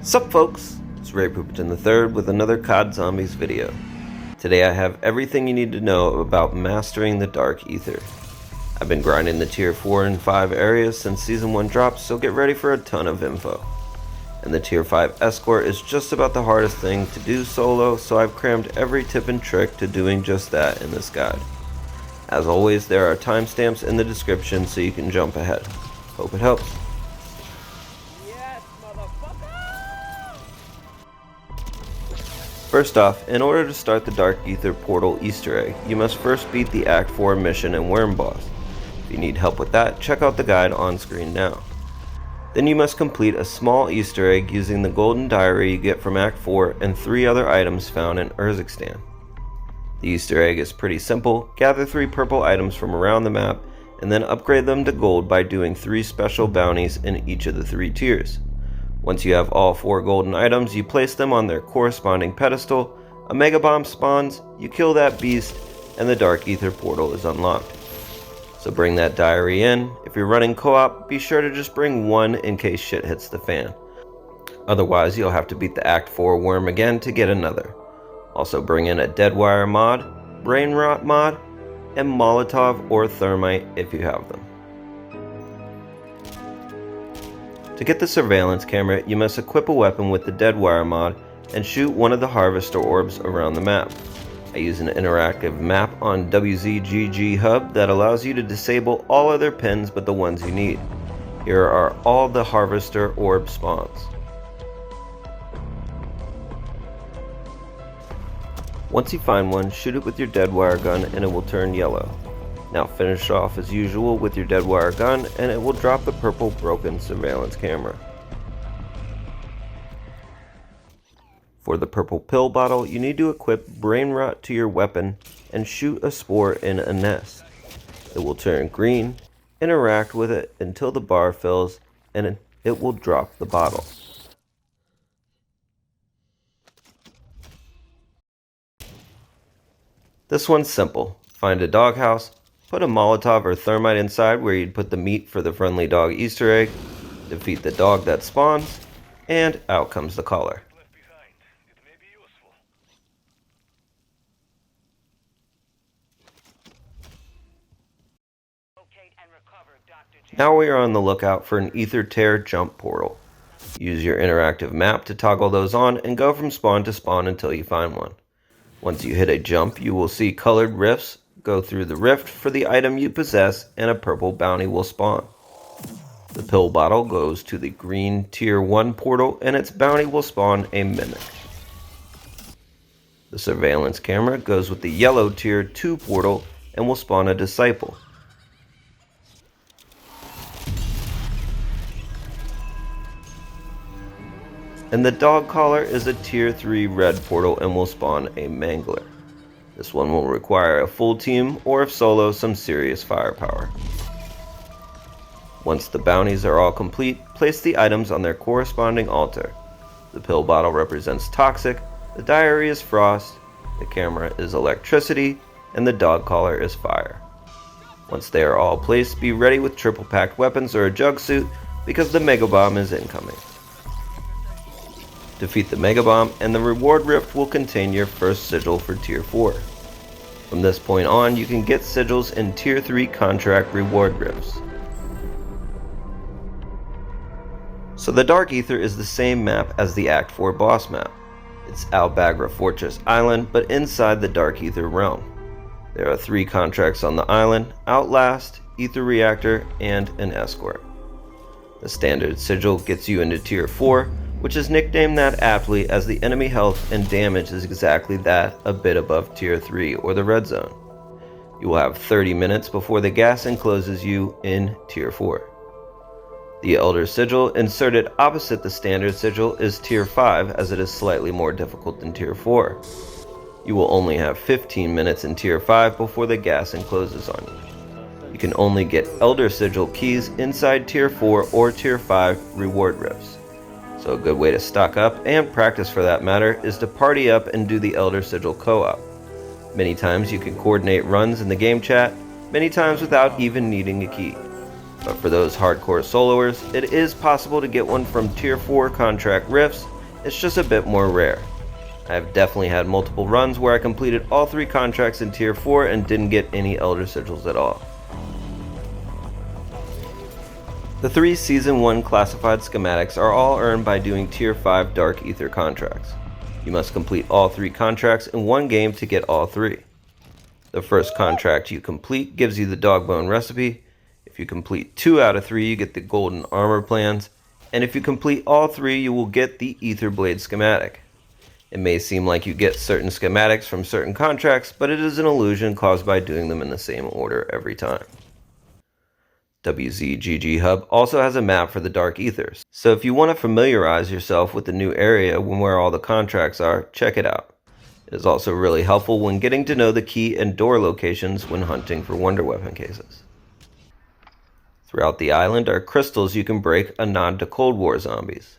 Sup folks, it's Ray Pooperton III with another COD Zombies video. Today I have everything you need to know about mastering the Dark Aether. I've been grinding the tier 4 and 5 areas since season 1 dropped, so get ready for a ton of info. And the tier 5 escort is just about the hardest thing to do solo, so I've crammed every tip and trick to doing just that in this guide. As always, there are timestamps in the description so you can jump ahead. Hope it helps. First off, in order to start the Dark Aether portal Easter egg, you must first beat the Act 4 mission and Worm boss. If you need help with that, check out the guide on screen now. Then you must complete a small Easter egg using the golden diary you get from Act 4 and 3 other items found in Urzikstan. The Easter egg is pretty simple. Gather 3 purple items from around the map and then upgrade them to gold by doing 3 special bounties in each of the 3 tiers. Once you have all 4 golden items, you place them on their corresponding pedestal, a mega bomb spawns, you kill that beast, and the Dark Aether portal is unlocked. So bring that diary in. If you're running co-op, be sure to just bring 1 in case shit hits the fan. Otherwise, you'll have to beat the Act 4 worm again to get another. Also bring in a Deadwire mod, Brain Rot mod, and Molotov or Thermite if you have them. To get the surveillance camera, you must equip a weapon with the Deadwire mod and shoot one of the harvester orbs around the map. I use an interactive map on WZGG Hub that allows you to disable all other pins but the ones you need. Here are all the harvester orb spawns. Once you find one, shoot it with your Deadwire gun and it will turn yellow. Now finish off as usual with your Deadwire gun and it will drop the purple broken surveillance camera. For the purple pill bottle, you need to equip Brain Rot to your weapon and shoot a spore in a nest. It will turn green, interact with it until the bar fills, and it will drop the bottle. This one's simple. Find a doghouse, put a Molotov or Thermite inside where you'd put the meat for the friendly dog Easter egg, defeat the dog that spawns, and out comes the collar. Now we are on the lookout for an Aether Tear jump portal. Use your interactive map to toggle those on and go from spawn to spawn until you find one. Once you hit a jump, you will see colored rifts. Go through the rift for the item you possess and a purple bounty will spawn. The pill bottle goes to the green tier 1 portal and its bounty will spawn a mimic. The surveillance camera goes with the yellow tier 2 portal and will spawn a disciple. And the dog collar is a tier 3 red portal and will spawn a mangler. This one will require a full team or if solo, some serious firepower. Once the bounties are all complete, place the items on their corresponding altar. The pill bottle represents toxic, the diary is frost, the camera is electricity, and the dog collar is fire. Once they are all placed, be ready with triple packed weapons or a jug suit because the mega bomb is incoming. Defeat the mega bomb and the reward rift will contain your first sigil for tier 4. From this point on, you can get sigils in tier 3 contract reward rifts. So the Dark Aether is the same map as the Act 4 boss map. It's BAGRA Fortress Island, but inside the Dark Aether realm. There are 3 contracts on the island: OUTLAST, Aether Reactor, and an Escort. The standard sigil gets you into tier 4, which is nicknamed that aptly as the enemy health and damage is exactly that, a bit above tier 3 or the red zone. You will have 30 minutes before the gas encloses you in tier 4. The Elder Sigil inserted opposite the standard sigil is tier 5 as it is slightly more difficult than tier 4. You will only have 15 minutes in tier 5 before the gas encloses on you. You can only get Elder Sigil keys inside tier 4 or tier 5 reward rifts. So a good way to stock up, and practice for that matter, is to party up and do the Elder Sigil co-op. Many times you can coordinate runs in the game chat, many times without even needing a key. But for those hardcore soloers, it is possible to get one from tier 4 contract rifts it's just a bit more rare. I have definitely had multiple runs where I completed all 3 contracts in Tier 4 and didn't get any Elder Sigils at all. The 3 Season 1 classified schematics are all earned by doing Tier 5 Dark Aether contracts. You must complete all 3 contracts in one game to get all 3. The first contract you complete gives you the Dogbone recipe. If you complete 2 out of 3, you get the Golden Armor plans, and if you complete all 3, you will get the Aether Blade schematic. It may seem like you get certain schematics from certain contracts, but it is an illusion caused by doing them in the same order every time. WZGG Hub also has a map for the Dark Aethers, so if you want to familiarize yourself with the new area and where all the contracts are, check it out. It is also really helpful when getting to know the key and door locations when hunting for wonder weapon cases. Throughout the island are crystals you can break, a nod to Cold War zombies.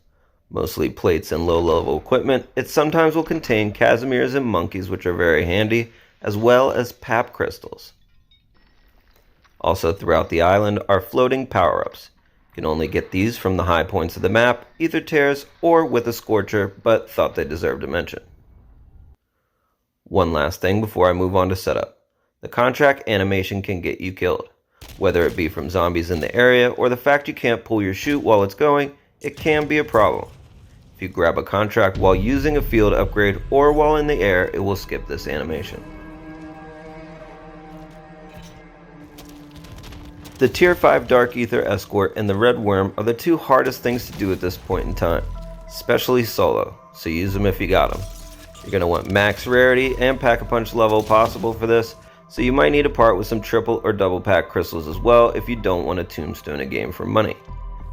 Mostly plates and low-level equipment, it sometimes will contain Casimirs and monkeys, which are very handy, as well as pap crystals. Also throughout the island are floating power-ups. You can only get these from the high points of the map, Aether Tears, or with a Scorcher, but thought they deserved a mention. One last thing before I move on to setup. The contract animation can get you killed. Whether it be from zombies in the area or the fact you can't pull your chute while it's going, it can be a problem. If you grab a contract while using a field upgrade or while in the air, it will skip this animation. The Tier 5 Dark Aether Escort and the Red Worm are the 2 hardest things to do at this point in time, especially solo, so use them if you got them. You're going to want max rarity and pack-a-punch level possible for this, so you might need to part with some triple or double pack crystals as well if you don't want to tombstone a game for money.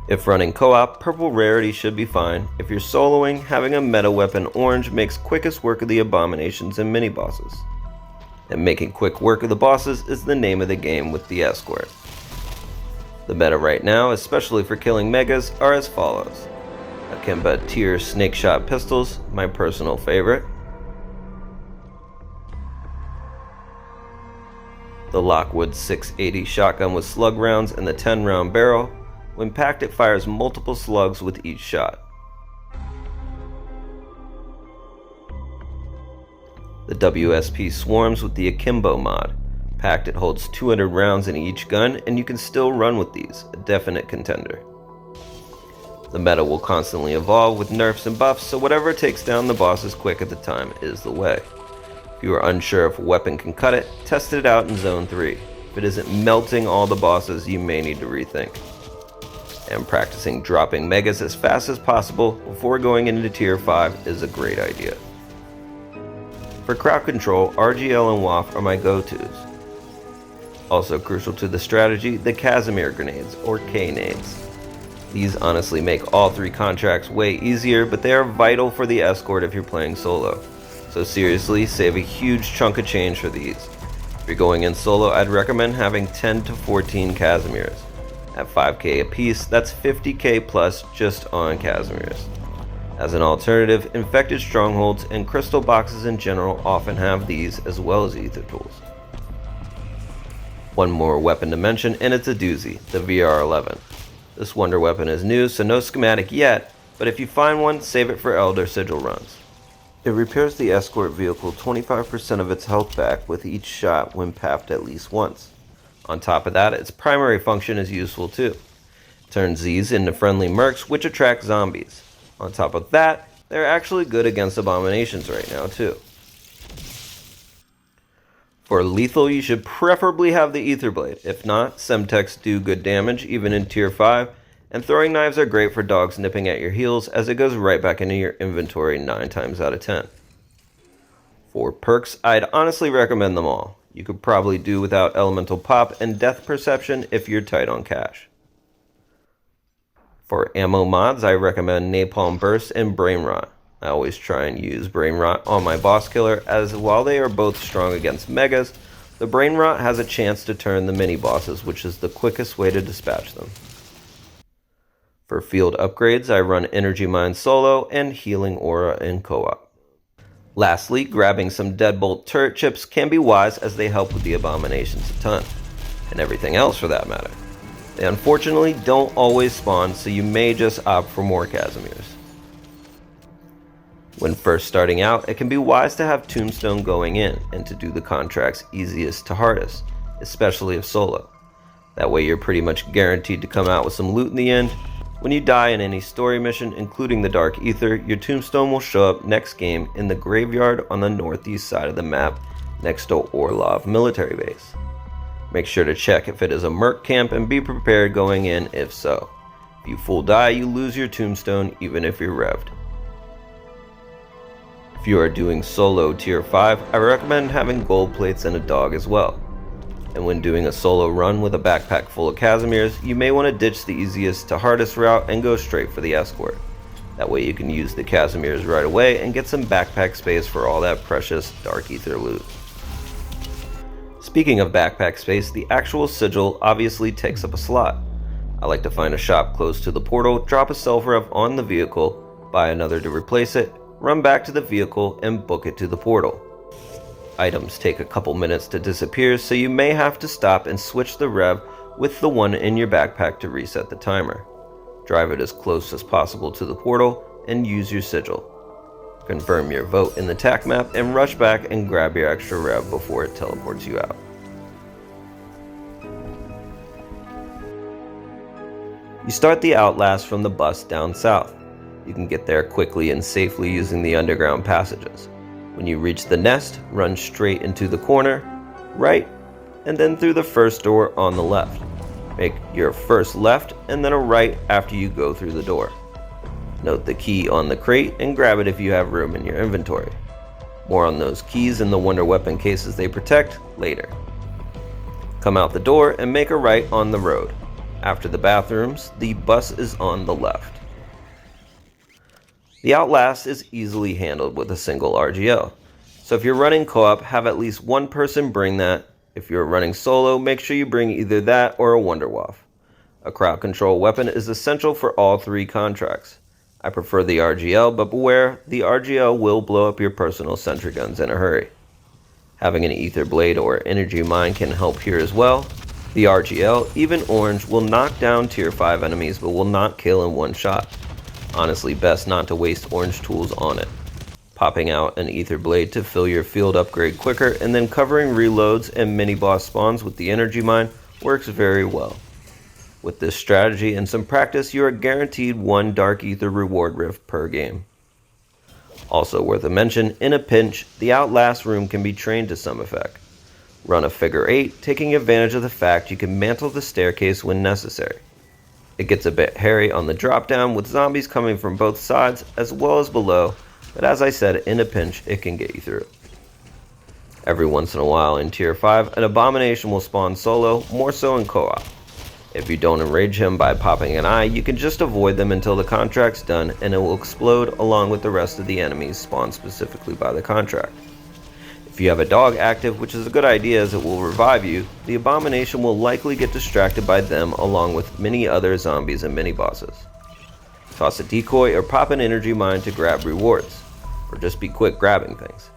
If running co-op, purple rarity should be fine. If you're soloing, having a meta weapon orange makes quickest work of the abominations and mini-bosses. And making quick work of the bosses is the name of the game with the Escort. The meta right now, especially for killing megas, are as follows. Akimbo tier snake shot pistols, my personal favorite. The Lockwood 680 shotgun with slug rounds and the 10-round barrel. When packed, it fires multiple slugs with each shot. The WSP swarms with the Akimbo mod. Packed, it holds 200 rounds in each gun, and you can still run with these, a definite contender. The meta will constantly evolve with nerfs and buffs, so whatever takes down the bosses quick at the time is the way. If you are unsure if a weapon can cut it, test it out in Zone 3. If it isn't melting all the bosses, you may need to rethink. And practicing dropping megas as fast as possible before going into Tier 5 is a great idea. For crowd control, RGL and WAF are my go-tos. Also crucial to the strategy, the Casimir grenades, or K-nades. These honestly make all 3 contracts way easier, but they are vital for the Escort if you're playing solo. So seriously, save a huge chunk of change for these. If you're going in solo, I'd recommend having 10 to 14 Casimirs. At 5k a piece, that's 50k plus just on Casimirs. As an alternative, infected strongholds and crystal boxes in general often have these as well as ether tools. One more weapon to mention, and it's a doozy, the VR11. This wonder weapon is new, so no schematic yet, but if you find one, save it for Elder Sigil runs. It repairs the Escort vehicle 25% of its health back with each shot when papped at least once. On top of that, its primary function is useful too. It turns these into friendly mercs, which attract zombies. On top of that, they're actually good against abominations right now too. For lethal, you should preferably have the Aether Blade. If not, Semtex do good damage even in Tier 5, and throwing knives are great for dogs nipping at your heels as it goes right back into your inventory 9 times out of 10. For perks, I'd honestly recommend them all. You could probably do without Elemental Pop and Death Perception if you're tight on cash. For ammo mods, I recommend Napalm Burst and Brain Rot. I always try and use Brain Rot on my boss killer, as while they are both strong against megas, the Brain Rot has a chance to turn the mini bosses, which is the quickest way to dispatch them. For field upgrades, I run Energy Mine solo and Healing Aura in co-op. Lastly, grabbing some Deadbolt turret chips can be wise as they help with the abominations a ton, and everything else for that matter. They unfortunately don't always spawn, so you may just opt for more Casimirs. When first starting out, it can be wise to have tombstone going in and to do the contracts easiest to hardest, especially if solo. That way you're pretty much guaranteed to come out with some loot in the end. When you die in any story mission, including the Dark Aether, your tombstone will show up next game in the graveyard on the northeast side of the map next to Orlov military base. Make sure to check if it is a merc camp and be prepared going in if so. If you full die, you lose your tombstone even if you're revved. If you are doing solo tier 5, I recommend having gold plates and a dog as well. And when doing a solo run with a backpack full of Casimirs, you may want to ditch the easiest to hardest route and go straight for the escort. That way you can use the Casimirs right away and get some backpack space for all that precious Dark Aether loot. Speaking of backpack space, the actual sigil obviously takes up a slot. I like to find a shop close to the portal, drop a self-rev on the vehicle, buy another to replace it, run back to the vehicle and book it to the portal. Items take a couple minutes to disappear, so you may have to stop and switch the rev with the one in your backpack to reset the timer. Drive it as close as possible to the portal and use your sigil. Confirm your vote in the TAC map and rush back and grab your extra rev before it teleports you out. You start the Outlast from the bus down south. You can get there quickly and safely using the underground passages. When you reach the nest, run straight into the corner, right, and then through the first door on the left. Make your first left and then a right after you go through the door. Note the key on the crate and grab it if you have room in your inventory. More on those keys and the wonder weapon cases they protect later. Come out the door and make a right on the road. After the bathrooms, the bus is on the left. The Outlast is easily handled with a single RGL, so if you're running co-op, have at least one person bring that. If you're running solo, make sure you bring either that or a Wonder Waff. A crowd control weapon is essential for all three contracts. I prefer the RGL, but beware, the RGL will blow up your personal sentry guns in a hurry. Having an ether blade or energy mine can help here as well. The RGL, even orange, will knock down tier 5 enemies but will not kill in one shot. Honestly, best not to waste orange tools on it. Popping out an ether blade to fill your field upgrade quicker and then covering reloads and mini boss spawns with the energy mine works very well. With this strategy and some practice, you are guaranteed one Dark Aether reward rift per game. Also worth a mention, in a pinch, the Outlast room can be trained to some effect. Run a figure 8, taking advantage of the fact you can mantle the staircase when necessary. It gets a bit hairy on the drop down with zombies coming from both sides as well as below, but as I said, in a pinch it can get you through. Every once in a while in tier 5, an abomination will spawn solo, more so in co-op. If you don't enrage him by popping an eye, you can just avoid them until the contract's done and it will explode along with the rest of the enemies spawned specifically by the contract. If you have a dog active, which is a good idea as it will revive you, the abomination will likely get distracted by them along with many other zombies and mini bosses. Toss a decoy or pop an energy mine to grab rewards, or just be quick grabbing things.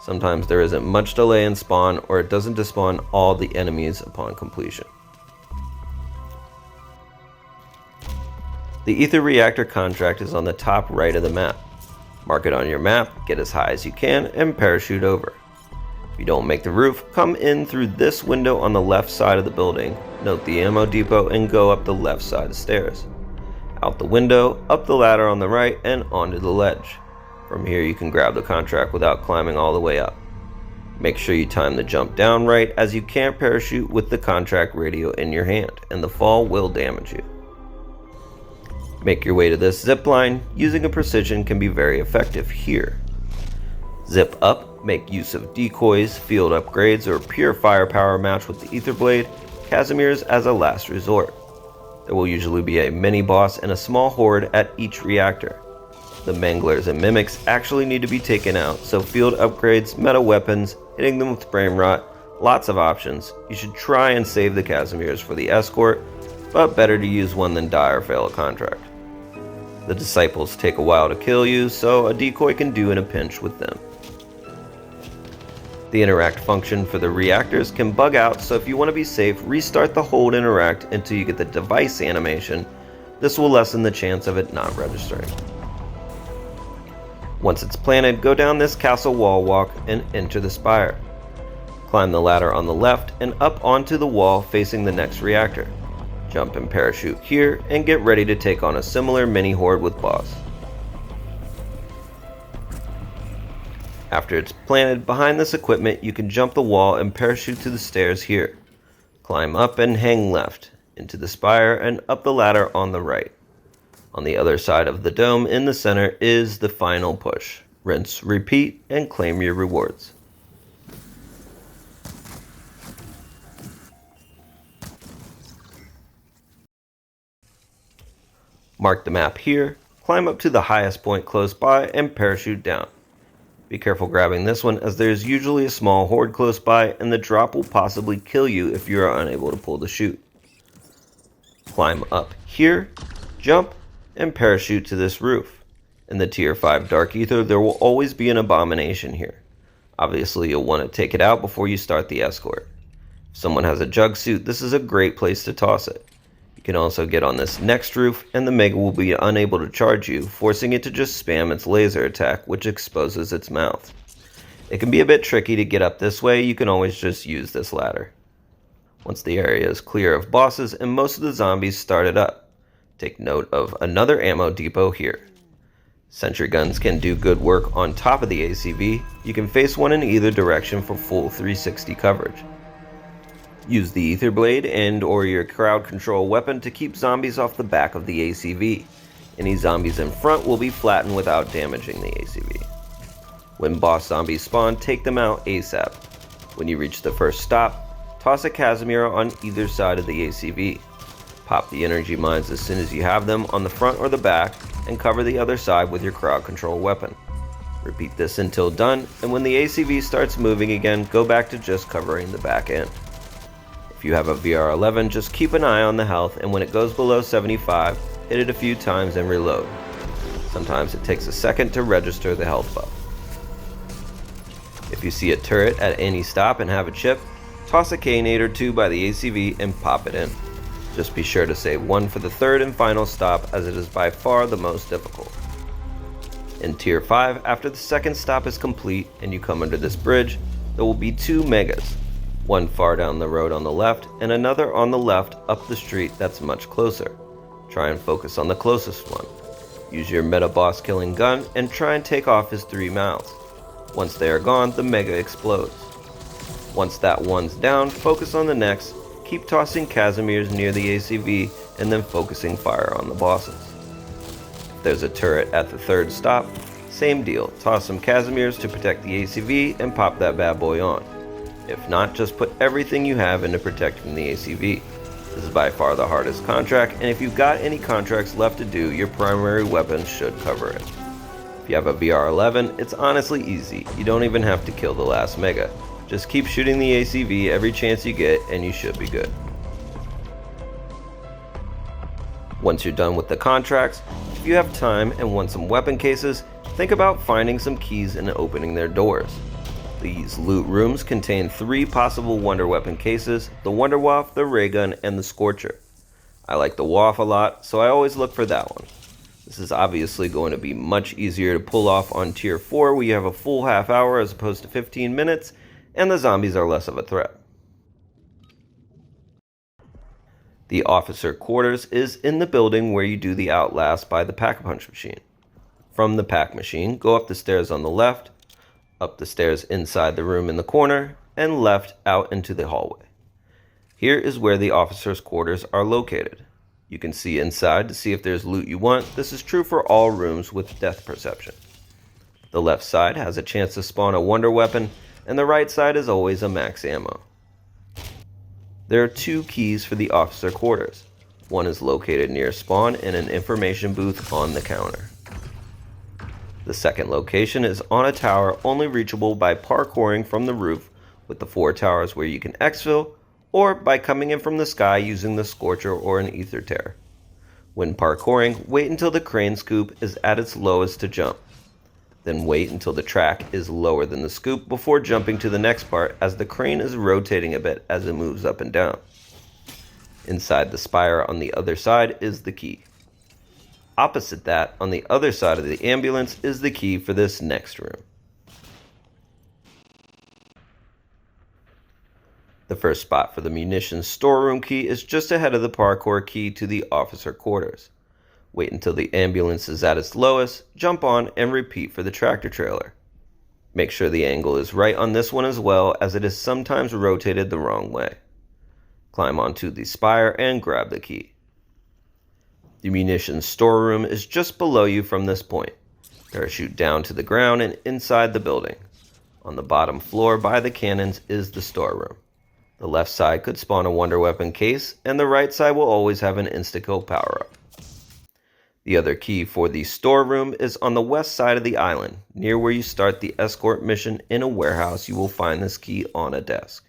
Sometimes there isn't much delay in spawn or it doesn't despawn all the enemies upon completion. The Ether Reactor contract is on the top right of the map. Mark it on your map, get as high as you can, and parachute over. If you don't make the roof, come in through this window on the left side of the building, note the ammo depot, and go up the left side of stairs. Out the window, up the ladder on the right, and onto the ledge. From here you can grab the contract without climbing all the way up. Make sure you time the jump down right, as you can't parachute with the contract radio in your hand, and the fall will damage you. Make your way to this zip line. Using a precision can be very effective here. Zip up, make use of decoys, field upgrades, or pure firepower match with the ether blade, Casimirs as a last resort. There will usually be a mini boss and a small horde at each reactor. The manglers and mimics actually need to be taken out, so field upgrades, meta weapons, hitting them with brain rot, lots of options. You should try and save the Casimirs for the escort, but better to use one than die or fail a contract. The disciples take a while to kill you, so a decoy can do in a pinch with them. The interact function for the reactors can bug out, so if you want to be safe, restart the hold interact until you get the device animation. This will lessen the chance of it not registering. Once it's planted, go down this castle wall walk and enter the spire. Climb the ladder on the left and up onto the wall facing the next reactor. Jump and parachute here and get ready to take on a similar mini horde with boss. After it's planted behind this equipment, you can jump the wall and parachute to the stairs here. Climb up and hang left, into the spire and up the ladder on the right. On the other side of the dome in the center is the final push. Rinse, repeat, and claim your rewards. Mark the map here, climb up to the highest point close by and parachute down. Be careful grabbing this one as there is usually a small horde close by and the drop will possibly kill you if you are unable to pull the chute. Climb up here, jump, and parachute to this roof. In the tier 5 Dark Aether there will always be an abomination here. Obviously you'll want to take it out before you start the escort. If someone has a jug suit, this is a great place to toss it. You can also get on this next roof and the Mega will be unable to charge you, forcing it to just spam its laser attack, which exposes its mouth. It can be a bit tricky to get up this way, you can always just use this ladder. Once the area is clear of bosses and most of the zombies started up, take note of another ammo depot here. Sentry guns can do good work on top of the ACV, you can face one in either direction for full 360 coverage. Use the ether blade and or your crowd control weapon to keep zombies off the back of the ACV. Any zombies in front will be flattened without damaging the ACV. When boss zombies spawn, take them out ASAP. When you reach the first stop, toss a Casimir on either side of the ACV. Pop the energy mines as soon as you have them on the front or the back and cover the other side with your crowd control weapon. Repeat this until done, and when the ACV starts moving again, go back to just covering the back end. If you have a VR11, just keep an eye on the health and when it goes below 75, hit it a few times and reload. Sometimes it takes a second to register the health buff. If you see a turret at any stop and have a chip, toss a K-nade or two by the ACV and pop it in. Just be sure to save one for the third and final stop as it is by far the most difficult. In tier 5, after the second stop is complete and you come under this bridge, there will be 2 megas. One far down the road on the left, and another on the left up the street that's much closer. Try and focus on the closest one. Use your meta boss killing gun and try and take off his 3 mouths. Once they are gone, the mega explodes. Once that one's down, focus on the next, keep tossing Casimirs near the ACV, and then focusing fire on the bosses. If there's a turret at the third stop, same deal, toss some Casimirs to protect the ACV and pop that bad boy on. If not, just put everything you have into protecting the ACV. This is by far the hardest contract, and if you've got any contracts left to do, your primary weapon should cover it. If you have a VR11, it's honestly easy. You don't even have to kill the last mega. Just keep shooting the ACV every chance you get, and you should be good. Once you're done with the contracts, if you have time and want some weapon cases, think about finding some keys and opening their doors. These loot rooms contain 3 possible wonder weapon cases, the Wonder Waff, the ray gun, and the Scorcher. I like the Waff a lot, so I always look for that one. This is obviously going to be much easier to pull off on tier 4 where you have a full half hour as opposed to 15 minutes, and the zombies are less of a threat. The officer quarters is in the building where you do the Outlast by the Pack-a-Punch machine. From the pack machine, go up the stairs on the left, up the stairs inside the room in the corner, and left out into the hallway. Here is where the officers' quarters are located. You can see inside to see if there's loot you want. This is true for all rooms with depth perception. The left side has a chance to spawn a wonder weapon, and the right side is always a max ammo. There are 2 keys for the officer quarters. One is located near spawn in an information booth on the counter. The second location is on a tower only reachable by parkouring from the roof with the 4 towers where you can exfil, or by coming in from the sky using the Scorcher or an Ether Tear. When parkouring, wait until the crane scoop is at its lowest to jump. Then wait until the track is lower than the scoop before jumping to the next part as the crane is rotating a bit as it moves up and down. Inside the spire on the other side is the key. Opposite that, on the other side of the ambulance, is the key for this next room. The first spot for the munitions storeroom key is just ahead of the parkour key to the officer quarters. Wait until the ambulance is at its lowest, jump on, and repeat for the tractor trailer. Make sure the angle is right on this one as well, as it is sometimes rotated the wrong way. Climb onto the spire and grab the key. The munitions storeroom is just below you from this point. Parachute down to the ground and inside the building. On the bottom floor by the cannons is the storeroom. The left side could spawn a wonder weapon case, and the right side will always have an insta-kill power-up. The other key for the storeroom is on the west side of the island. Near where you start the escort mission in a warehouse, you will find this key on a desk.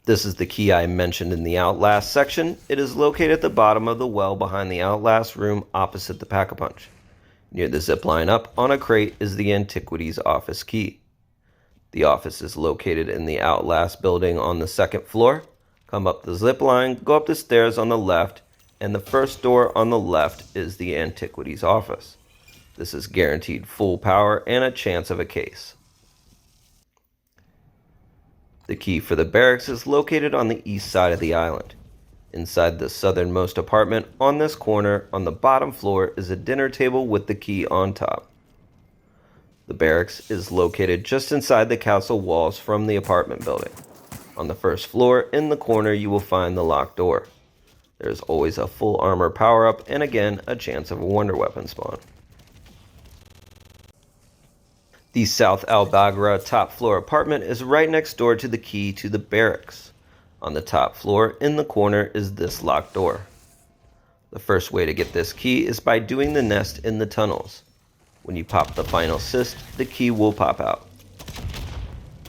This is the key I mentioned in the Outlast section. It is located at the bottom of the well behind the Outlast room opposite the Pack-a-Punch. Near the zipline up on a crate is the Antiquities office key. The office is located in the Outlast building on the second floor. Come up the zipline, go up the stairs on the left, and the first door on the left is the Antiquities office. This is guaranteed full power and a chance of a case. The key for the barracks is located on the east side of the island. Inside the southernmost apartment, on this corner, on the bottom floor, is a dinner table with the key on top. The barracks is located just inside the castle walls from the apartment building. On the first floor, in the corner, you will find the locked door. There is always a full armor power-up and again, a chance of a wonder weapon spawn. The South BAGRA top floor apartment is right next door to the key to the barracks. On the top floor, in the corner, is this locked door. The first way to get this key is by doing the nest in the tunnels. When you pop the final cyst, the key will pop out.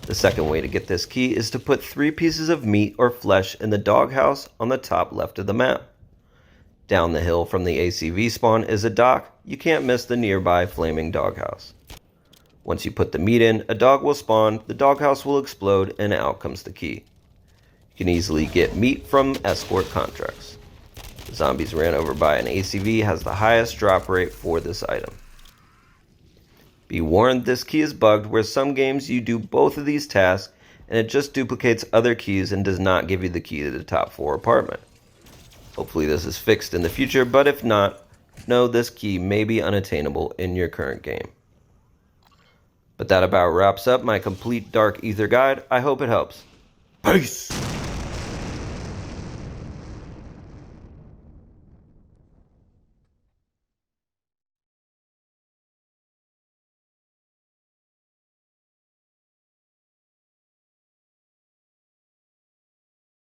The second way to get this key is to put 3 pieces of meat or flesh in the doghouse on the top left of the map. Down the hill from the ACV spawn is a dock. You can't miss the nearby flaming doghouse. Once you put the meat in, a dog will spawn, the doghouse will explode, and out comes the key. You can easily get meat from escort contracts. The zombies ran over by an ACV has the highest drop rate for this item. Be warned, this key is bugged where some games you do both of these tasks and it just duplicates other keys and does not give you the key to the top floor apartment. Hopefully this is fixed in the future, but if not, know this key may be unattainable in your current game. But that about wraps up my complete Dark Aether guide. I hope it helps. Peace!